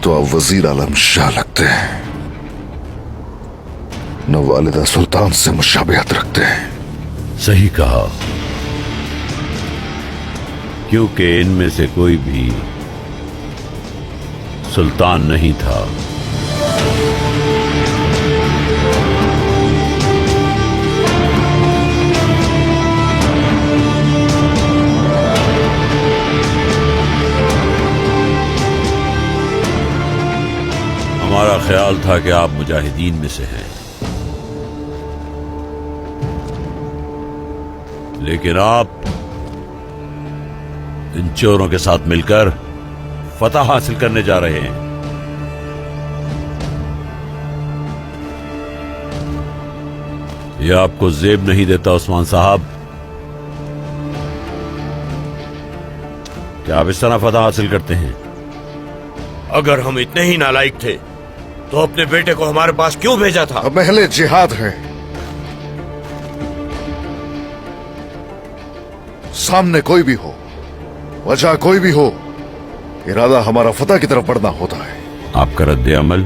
تو آپ وزیر عالم شاہ لگتے ہیں، نہ والدہ سلطان سے مشابہت رکھتے ہیں۔ صحیح کہا، کیونکہ ان میں سے کوئی بھی سلطان نہیں تھا۔ ہمارا خیال تھا کہ آپ مجاہدین میں سے ہیں، لیکن آپ ان چوروں کے ساتھ مل کر فتح حاصل کرنے جا رہے ہیں۔ یہ آپ کو زیب نہیں دیتا عثمان صاحب کہ آپ اس طرح فتح حاصل کرتے ہیں؟ اگر ہم اتنے ہی نالائق تھے تو اپنے بیٹے کو ہمارے پاس کیوں بھیجا تھا؟ اب محل جہاد ہے، سامنے کوئی بھی ہو، وجہ کوئی بھی ہو، ارادہ ہمارا فتح کی طرف بڑھنا ہوتا ہے۔ آپ کا رد عمل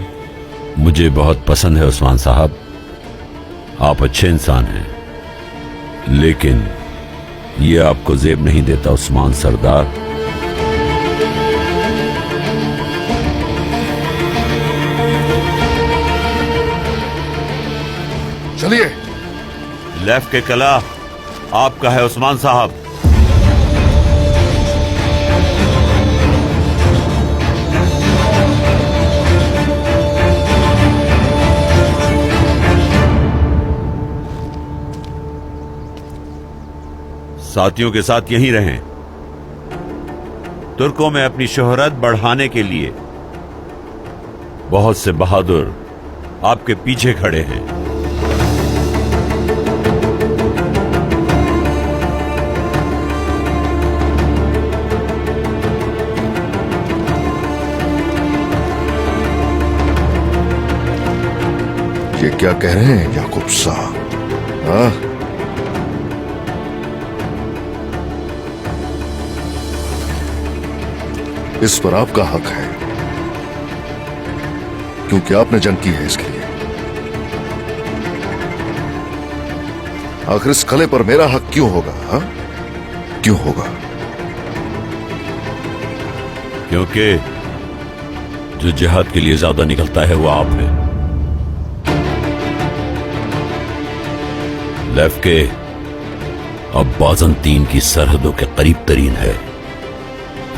مجھے بہت پسند ہے عثمان صاحب، آپ اچھے انسان ہیں، لیکن یہ آپ کو زیب نہیں دیتا عثمان سردار۔ چلیے، لیف کے قلعہ آپ کا ہے عثمان صاحب۔ ساتھیوں کے ساتھ یہیں رہیں، ترکوں میں اپنی شہرت بڑھانے کے لیے بہت سے بہادر آپ کے پیچھے کھڑے ہیں۔ یہ کیا کہہ رہے ہیں یعقوب صاحب؟ ہاں، اس پر آپ کا حق ہے، کیونکہ آپ نے جنگ کی ہے اس کے لیے۔ آخر اس قلعے پر میرا حق کیوں ہوگا؟ ہاں کیوں ہوگا؟ کیونکہ جو جہاد کے لیے زیادہ نکلتا ہے وہ آپ ہے۔ لیف کے اب بازنطین کی سرحدوں کے قریب ترین ہے،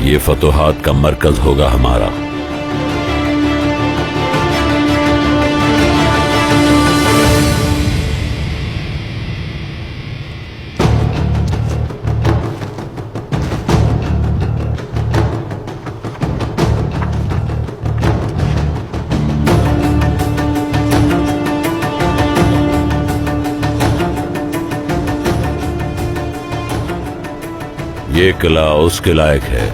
یہ فتوحات کا مرکز ہوگا ہمارا۔ یہ قلعہ اس کے لائق ہے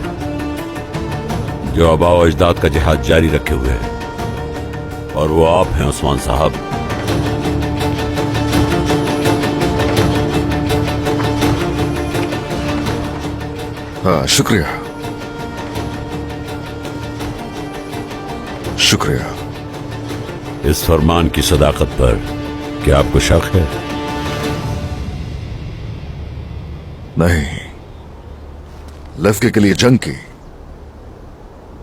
جو آباء و اجداد کا جہاد جاری رکھے ہوئے ہے، اور وہ آپ ہیں عثمان صاحب۔ ہاں، شکریہ شکریہ۔ اس فرمان کی صداقت پر کیا آپ کو شک ہے؟ نہیں، لفکے کے لیے جنگ کی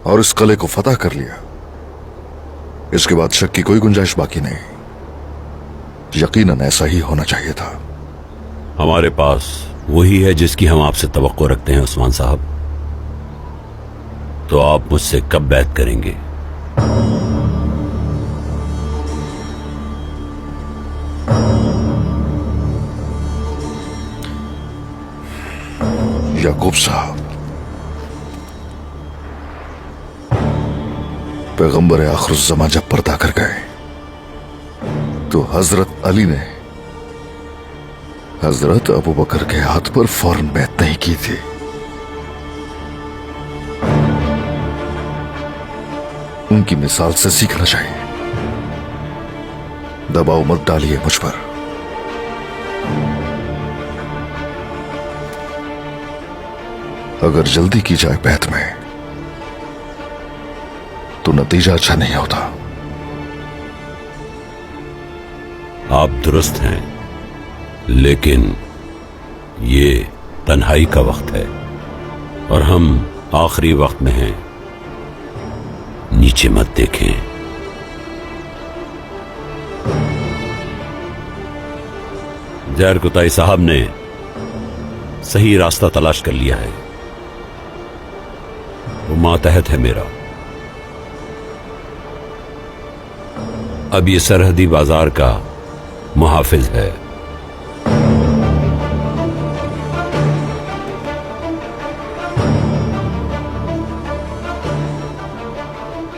اور اس قلعے کو فتح کر لیا، اس کے بعد شک کی کوئی گنجائش باقی نہیں۔ یقیناً ایسا ہی ہونا چاہیے تھا۔ ہمارے پاس وہی ہے جس کی ہم آپ سے توقع رکھتے ہیں عثمان صاحب، تو آپ مجھ سے کب بیعت کریں گے؟ یعقوب صاحب، پیغمبر آخر الزمان جب پردہ کر گئے تو حضرت علی نے حضرت ابو بکر کے ہاتھ پر فوراً بیعت نہیں کی تھی۔ ان کی مثال سے سیکھنا چاہیے۔ دباؤ مت ڈالیے مجھ پر۔ اگر جلدی کی جائے بیعت میں तो नतीजा अच्छा नहीं होता। आप दुरुस्त हैं, लेकिन ये तन्हाई का वक्त है और हम आखिरी वक्त में हैं। नीचे मत देखें। जहर कुताई साहब ने सही रास्ता तलाश कर लिया है। वो मातहत है मेरा। अब ये सरहदी बाजार का मुहाफिज है।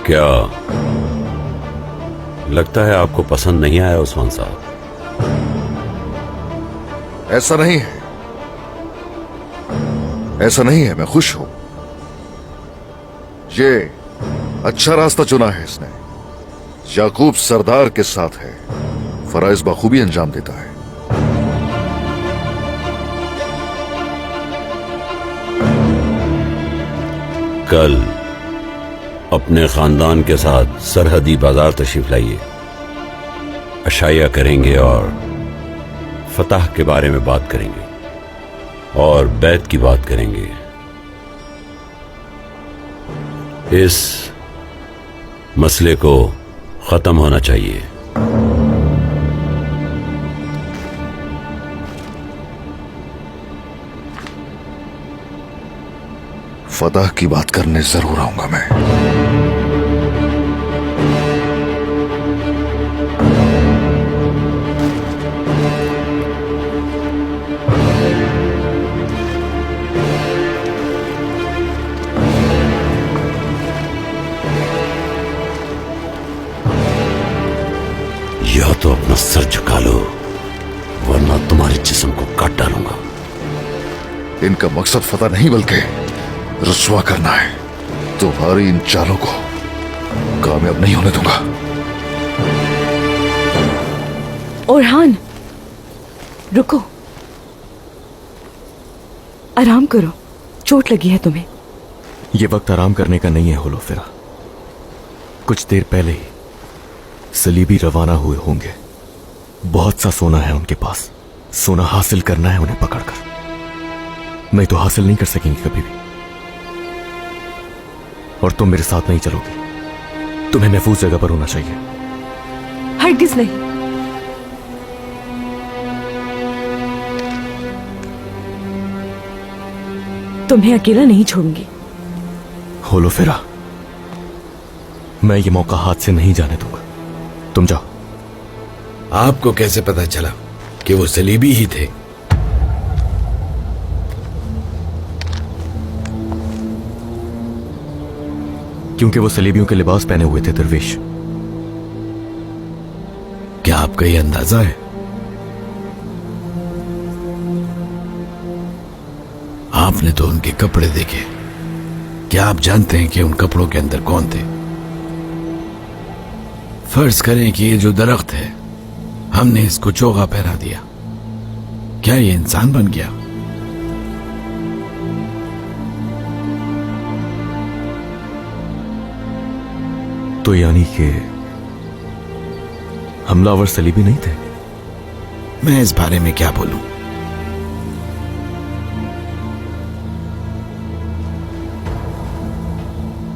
क्या लगता है आपको पसंद नहीं आया उस्मान साहब? ऐसा नहीं है, ऐसा नहीं है। मैं खुश हूं। ये अच्छा रास्ता चुना है इसने। याकूब सरदार के साथ है, फराइज बखूबी अंजाम देता है। कल अपने खानदान के साथ सरहदी बाजार तशरीफ लाइए। अशाया करेंगे और फतह के बारे में बात करेंगे और बैत की बात करेंगे। इस मसले को खत्म होना चाहिए। फतह की बात करने जरूर आऊंगा मैं। या तो अपना सर झुका लो, वरना तुम्हारे जिस्म को काट डालूंगा। इनका मकसद फतह नहीं बल्कि रुस्वा करना है। तुम्हारी इन चालों को कामयाब नहीं होने दूंगा। ओरहान, रुको, आराम करो। चोट लगी है तुम्हें। ये वक्त आराम करने का नहीं है होलोफेरा। कुछ देर पहले ही सलीबी रवाना हुए होंगे। बहुत सा सोना है उनके पास। सोना हासिल करना है उन्हें पकड़कर। नहीं तो हासिल नहीं कर सकेंगे कभी भी। और तुम मेरे साथ नहीं चलोगे। तुम्हें महफूज जगह पर होना चाहिए। हरगिज नहीं। तुम्हें अकेला नहीं छोड़ूंगी। होलोफेरा, मैं ये मौका हाथ से नहीं जाने दूंगा। तुम जाओ। आपको कैसे पता चला कि वो सलीबी ही थे? क्योंकि वो सलीबियों के लिबास पहने हुए थे दरवेश। क्या आपका ये अंदाजा है? आपने तो उनके कपड़े देखे। क्या आप जानते हैं कि उन कपड़ों के अंदर कौन थे? फर्ज करें कि ये जो दरख्त है, हमने इसको चोगा पहना दिया, क्या ये इंसान बन गया? तो यानी कि हमलावर सलीबी नहीं थे? मैं इस बारे में क्या बोलूं?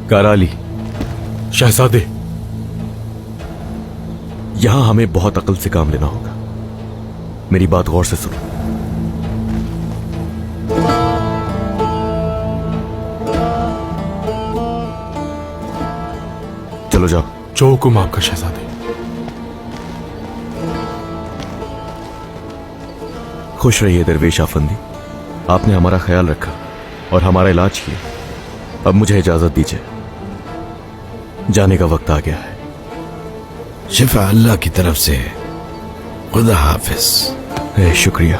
काराली, शहजादे, यहां हमें बहुत अक्ल से काम लेना होगा। मेरी बात गौर से सुनो। चलो जाओ। जो हुक्म आपका शहजादे। खुश रहिए दरवेश आफंदी। आपने हमारा ख्याल रखा और हमारा इलाज किया। अब मुझे इजाजत दीजिए। जाने का वक्त आ गया है। शिफा अल्लाह की तरफ से है। खुदा हाफिज। शुक्रिया।